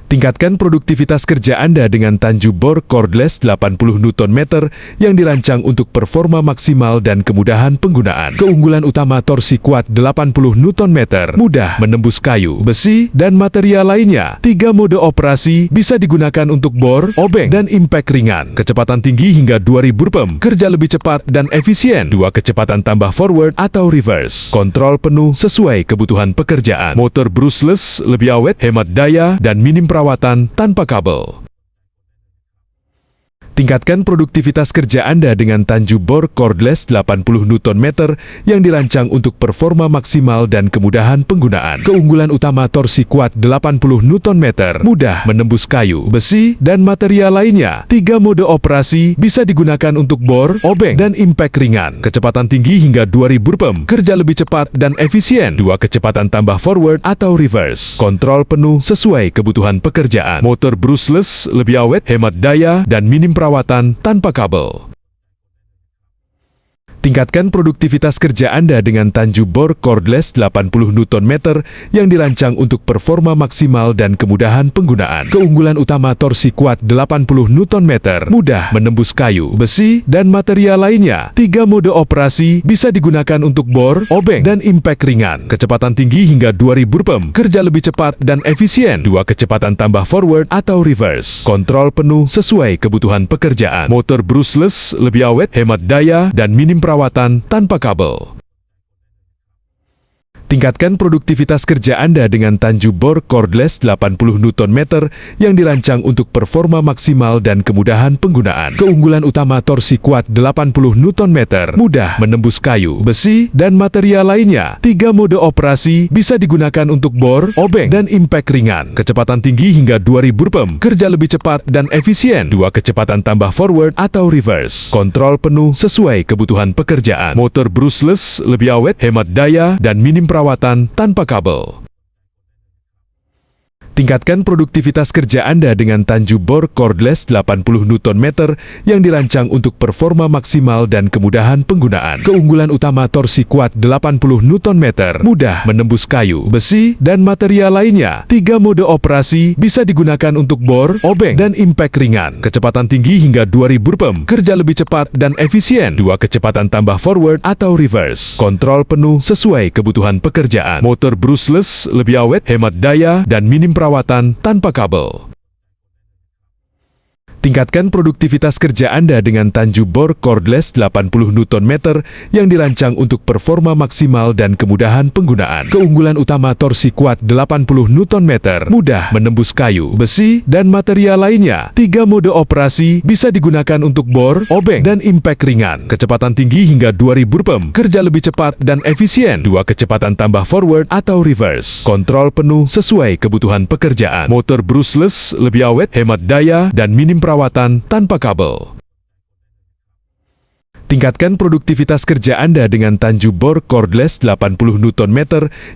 Tingkatkan produktivitas kerja Anda dengan Tanju Bor Cordless 80 Nm yang dirancang untuk performa maksimal dan kemudahan penggunaan. Keunggulan utama torsi kuat 80 Nm, mudah menembus kayu, besi, dan material lainnya. 3 mode operasi bisa digunakan untuk bor, obeng, dan impact ringan. Kecepatan tinggi hingga 2000 rpm, kerja lebih cepat dan efisien. 2 kecepatan tambah forward atau reverse. Kontrol penuh sesuai kebutuhan pekerjaan. Motor brushless, lebih awet, hemat daya, dan minim perawatan tanpa kabel. Tingkatkan produktivitas kerja Anda dengan Tanju Bor Cordless 80 Nm yang dirancang untuk performa maksimal dan kemudahan penggunaan. Keunggulan utama torsi kuat 80 Nm, mudah menembus kayu, besi, dan material lainnya. 3 mode operasi bisa digunakan untuk bor, obeng, dan impact ringan. Kecepatan tinggi hingga 2000 rpm, kerja lebih cepat dan efisien. 2 kecepatan tambah forward atau reverse. Kontrol penuh sesuai kebutuhan pekerjaan. Motor brushless, lebih awet, hemat daya, dan minim perawatan tanpa kabel. Tingkatkan produktivitas kerja Anda dengan Tanju Bor Cordless 80 Nm yang dirancang untuk performa maksimal dan kemudahan penggunaan. Keunggulan utama torsi kuat 80 Nm, mudah menembus kayu, besi, dan material lainnya. 3 mode operasi bisa digunakan untuk bor, obeng, dan impact ringan. Kecepatan tinggi hingga 2000 rpm, kerja lebih cepat dan efisien. 2 kecepatan tambah forward atau reverse. Kontrol penuh sesuai kebutuhan pekerjaan. Motor brushless, lebih awet, hemat daya, dan minim perawatan tanpa kabel. Tingkatkan produktivitas kerja Anda dengan Tanju Bor Cordless 80 Nm yang dirancang untuk performa maksimal dan kemudahan penggunaan. Keunggulan utama torsi kuat 80 Nm, mudah menembus kayu, besi, dan material lainnya. 3 mode operasi bisa digunakan untuk bor, obeng, dan impact ringan. Kecepatan tinggi hingga 2000 rpm, kerja lebih cepat dan efisien. 2 kecepatan tambah forward atau reverse. Kontrol penuh sesuai kebutuhan pekerjaan. Motor brushless, lebih awet, hemat daya, dan minim perawatan tanpa kabel. Tingkatkan produktivitas kerja Anda dengan Tanju Bor Cordless 80 Nm yang dirancang untuk performa maksimal dan kemudahan penggunaan. Keunggulan utama torsi kuat 80 Nm, mudah menembus kayu, besi, dan material lainnya. 3 mode operasi bisa digunakan untuk bor, obeng, dan impact ringan. Kecepatan tinggi hingga 2000 rpm, kerja lebih cepat dan efisien. 2 kecepatan tambah forward atau reverse. Kontrol penuh sesuai kebutuhan pekerjaan. Motor brushless, lebih awet, hemat daya, dan minim perawatan tanpa kabel. Tingkatkan produktivitas kerja Anda dengan Tanju Bor Cordless 80 Nm yang dirancang untuk performa maksimal dan kemudahan penggunaan. Keunggulan utama torsi kuat 80 Nm, mudah menembus kayu, besi, dan material lainnya. 3 mode operasi bisa digunakan untuk bor, obeng, dan impact ringan. Kecepatan tinggi hingga 2000 rpm, kerja lebih cepat dan efisien. 2 kecepatan tambah forward atau reverse. Kontrol penuh sesuai kebutuhan pekerjaan. Motor brushless, lebih awet, hemat daya, dan minim perawatan tanpa kabel. Tingkatkan produktivitas kerja Anda dengan Tanju Bor Cordless 80 Nm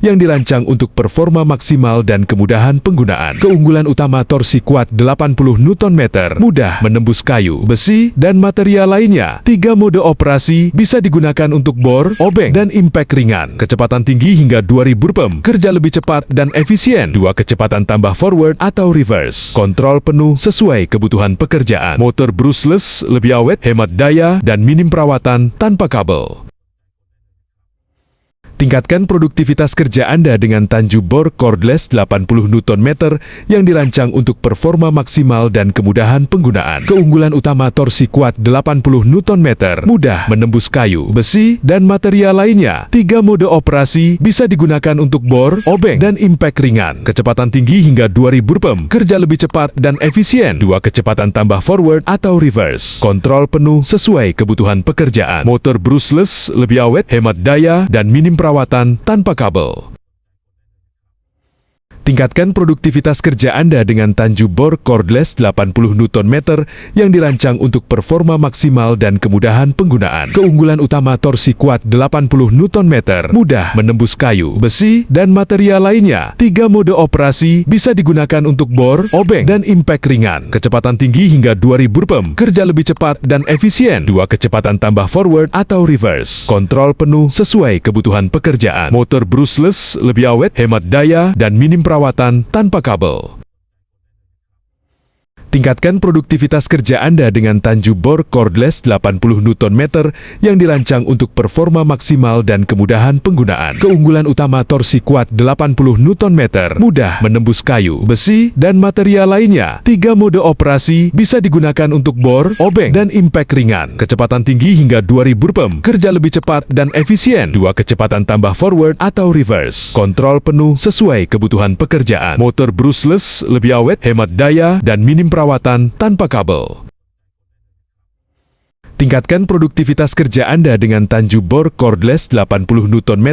yang dirancang untuk performa maksimal dan kemudahan penggunaan. Keunggulan utama torsi kuat 80 Nm, mudah menembus kayu, besi, dan material lainnya. 3 mode operasi bisa digunakan untuk bor, obeng, dan impact ringan. Kecepatan tinggi hingga 2000 rpm, kerja lebih cepat dan efisien. 2 kecepatan tambah forward atau reverse. Kontrol penuh sesuai kebutuhan pekerjaan. Motor brushless, lebih awet, hemat daya, dan minim perawatan tanpa kabel. Tingkatkan produktivitas kerja Anda dengan Tanju Bor Cordless 80 Nm yang dirancang untuk performa maksimal dan kemudahan penggunaan. Keunggulan utama torsi kuat 80 Nm, mudah menembus kayu, besi, dan material lainnya. 3 mode operasi bisa digunakan untuk bor, obeng, dan impact ringan. Kecepatan tinggi hingga 2000 rpm, kerja lebih cepat dan efisien. 2 kecepatan tambah forward atau reverse. Kontrol penuh sesuai kebutuhan pekerjaan. Motor brushless, lebih awet, hemat daya, dan minim perawatan tanpa kabel. Tingkatkan produktivitas kerja Anda dengan Tanju Bor Cordless 80 Nm yang dirancang untuk performa maksimal dan kemudahan penggunaan. Keunggulan utama torsi kuat 80 Nm, mudah menembus kayu, besi, dan material lainnya. 3 mode operasi bisa digunakan untuk bor, obeng, dan impact ringan. Kecepatan tinggi hingga 2000 rpm, kerja lebih cepat dan efisien. 2 kecepatan tambah forward atau reverse. Kontrol penuh sesuai kebutuhan pekerjaan. Motor brushless, lebih awet, hemat daya, dan minim perawatan tanpa kabel. Tingkatkan produktivitas kerja Anda dengan Tanju Bor Cordless 80 Nm yang dirancang untuk performa maksimal dan kemudahan penggunaan. Keunggulan utama torsi kuat 80 Nm, mudah menembus kayu, besi, dan material lainnya. 3 mode operasi bisa digunakan untuk bor, obeng, dan impact ringan. Kecepatan tinggi hingga 2000 rpm, kerja lebih cepat dan efisien. 2 kecepatan tambah forward atau reverse. Kontrol penuh sesuai kebutuhan pekerjaan. Motor brushless, lebih awet, hemat daya, dan minim perawatan tanpa kabel. Tingkatkan produktivitas kerja Anda dengan Tanju Bor Cordless 80 Nm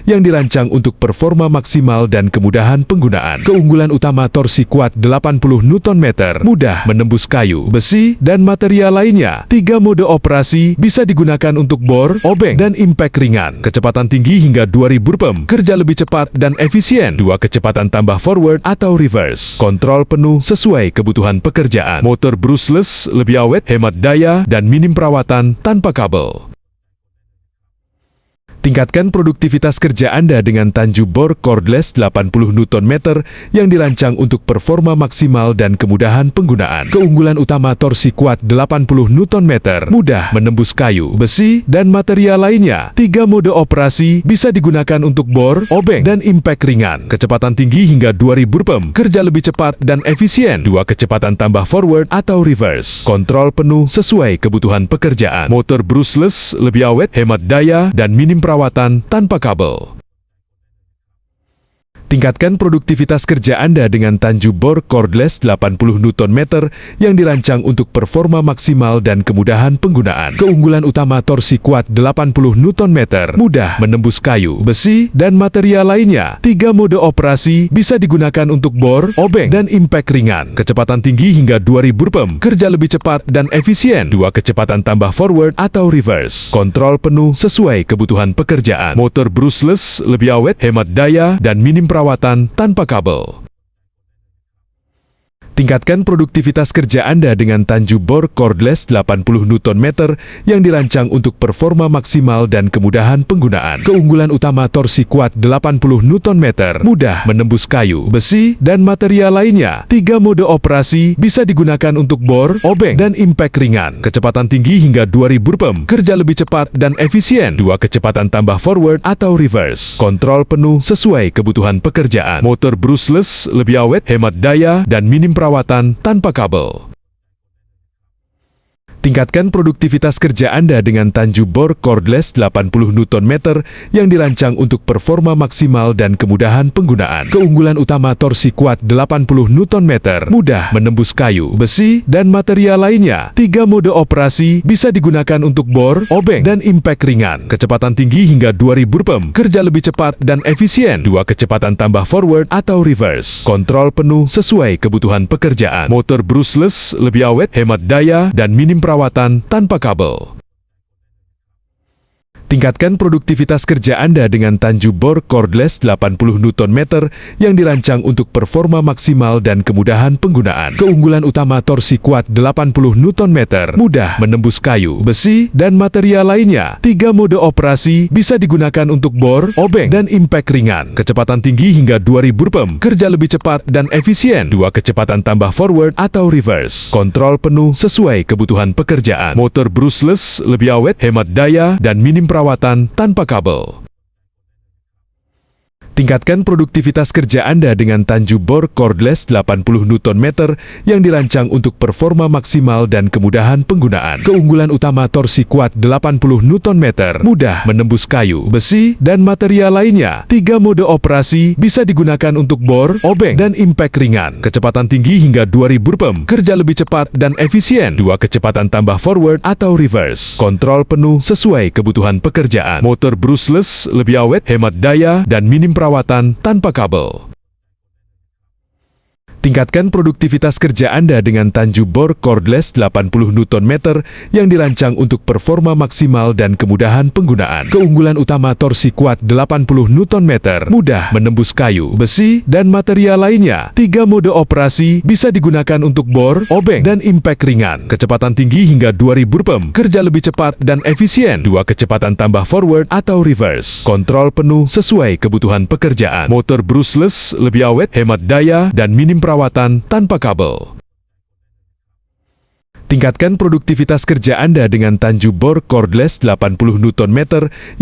yang dirancang untuk performa maksimal dan kemudahan penggunaan. Keunggulan utama torsi kuat 80 Nm, mudah menembus kayu, besi, dan material lainnya. 3 mode operasi bisa digunakan untuk bor, obeng, dan impact ringan. Kecepatan tinggi hingga 2000 rpm, kerja lebih cepat dan efisien. 2 kecepatan tambah forward atau reverse. Kontrol penuh sesuai kebutuhan pekerjaan. Motor brushless, lebih awet, hemat daya, dan minim perawatan tanpa kabel. Tingkatkan produktivitas kerja Anda dengan Tanju Bor Cordless 80 Nm yang dirancang untuk performa maksimal dan kemudahan penggunaan. Keunggulan utama torsi kuat 80 Nm, mudah menembus kayu, besi, dan material lainnya. 3 mode operasi bisa digunakan untuk bor, obeng, dan impact ringan. Kecepatan tinggi hingga 2000 rpm, kerja lebih cepat dan efisien. 2 kecepatan tambah forward atau reverse. Kontrol penuh sesuai kebutuhan pekerjaan. Motor brushless, lebih awet, hemat daya, dan minim perawatan tanpa kabel. Tingkatkan produktivitas kerja Anda dengan Tanju Bor Cordless 80 Nm yang dirancang untuk performa maksimal dan kemudahan penggunaan. Keunggulan utama torsi kuat 80 Nm, mudah menembus kayu, besi, dan material lainnya. 3 mode operasi bisa digunakan untuk bor, obeng, dan impact ringan. Kecepatan tinggi hingga 2000 rpm, kerja lebih cepat dan efisien. 2 kecepatan tambah forward atau reverse. Kontrol penuh sesuai kebutuhan pekerjaan. Motor brushless, lebih awet, hemat daya, dan minim perawatan tanpa kabel. Tingkatkan produktivitas kerja Anda dengan Tanju Bor Cordless 80 Nm yang dirancang untuk performa maksimal dan kemudahan penggunaan. Keunggulan utama torsi kuat 80 Nm, mudah menembus kayu, besi, dan material lainnya. 3 mode operasi bisa digunakan untuk bor, obeng, dan impact ringan. Kecepatan tinggi hingga 2000 rpm, kerja lebih cepat dan efisien. 2 kecepatan tambah forward atau reverse. Kontrol penuh sesuai kebutuhan pekerjaan. Motor brushless, lebih awet, hemat daya, dan minim perawatan tanpa kabel. Tingkatkan produktivitas kerja Anda dengan Tanju Bor Cordless 80 Nm yang dirancang untuk performa maksimal dan kemudahan penggunaan. Keunggulan utama torsi kuat 80 Nm, mudah menembus kayu, besi, dan material lainnya. 3 mode operasi bisa digunakan untuk bor, obeng, dan impact ringan. Kecepatan tinggi hingga 2000 rpm, kerja lebih cepat dan efisien. 2 kecepatan tambah forward atau reverse. Kontrol penuh sesuai kebutuhan pekerjaan. Motor brushless, lebih awet, hemat daya, dan minim perawatan tanpa kabel. Tingkatkan produktivitas kerja Anda dengan Tanju Bor Cordless 80 Nm yang dirancang untuk performa maksimal dan kemudahan penggunaan. Keunggulan utama torsi kuat 80 Nm, mudah menembus kayu, besi, dan material lainnya. 3 mode operasi bisa digunakan untuk bor, obeng, dan impact ringan. Kecepatan tinggi hingga 2000 rpm, kerja lebih cepat dan efisien. 2 kecepatan tambah forward atau reverse. Kontrol penuh sesuai kebutuhan pekerjaan. Motor brushless, lebih awet, hemat daya, dan minim perawatan tanpa kabel. Tingkatkan produktivitas kerja Anda dengan Tanju Bor Cordless 80 Nm yang dirancang untuk performa maksimal dan kemudahan penggunaan. Keunggulan utama torsi kuat 80 Nm, mudah menembus kayu, besi, dan material lainnya. 3 mode operasi bisa digunakan untuk bor, obeng, dan impact ringan. Kecepatan tinggi hingga 2000 rpm, kerja lebih cepat dan efisien. 2 kecepatan tambah forward atau reverse. Kontrol penuh sesuai kebutuhan pekerjaan. Motor brushless, lebih awet, hemat daya, dan minim perawatan tanpa kabel. Tingkatkan produktivitas kerja Anda dengan Tanju Bor Cordless 80 Nm yang dirancang untuk performa maksimal dan kemudahan penggunaan. Keunggulan utama torsi kuat 80 Nm, mudah menembus kayu, besi, dan material lainnya. 3 mode operasi bisa digunakan untuk bor, obeng, dan impact ringan. Kecepatan tinggi hingga 2000 rpm, kerja lebih cepat dan efisien. 2 kecepatan tambah forward atau reverse. Kontrol penuh sesuai kebutuhan pekerjaan. Motor brushless, lebih awet, hemat daya, dan minim perawatan tanpa kabel. Tingkatkan produktivitas kerja Anda dengan tanju bor cordless 80 Nm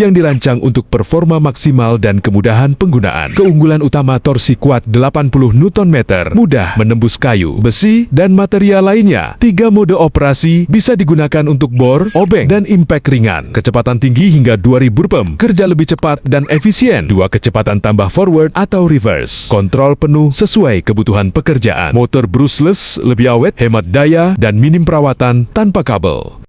yang dirancang untuk performa maksimal dan kemudahan penggunaan. Keunggulan utama torsi kuat 80 Nm, mudah menembus kayu, besi, dan material lainnya. 3 mode operasi bisa digunakan untuk bor, obeng, dan impact ringan. Kecepatan tinggi hingga 2000 rpm, kerja lebih cepat dan efisien. 2 kecepatan tambah forward atau reverse. Kontrol penuh sesuai kebutuhan pekerjaan. Motor brushless lebih awet, hemat daya, dan minim perawatan tanpa kabel.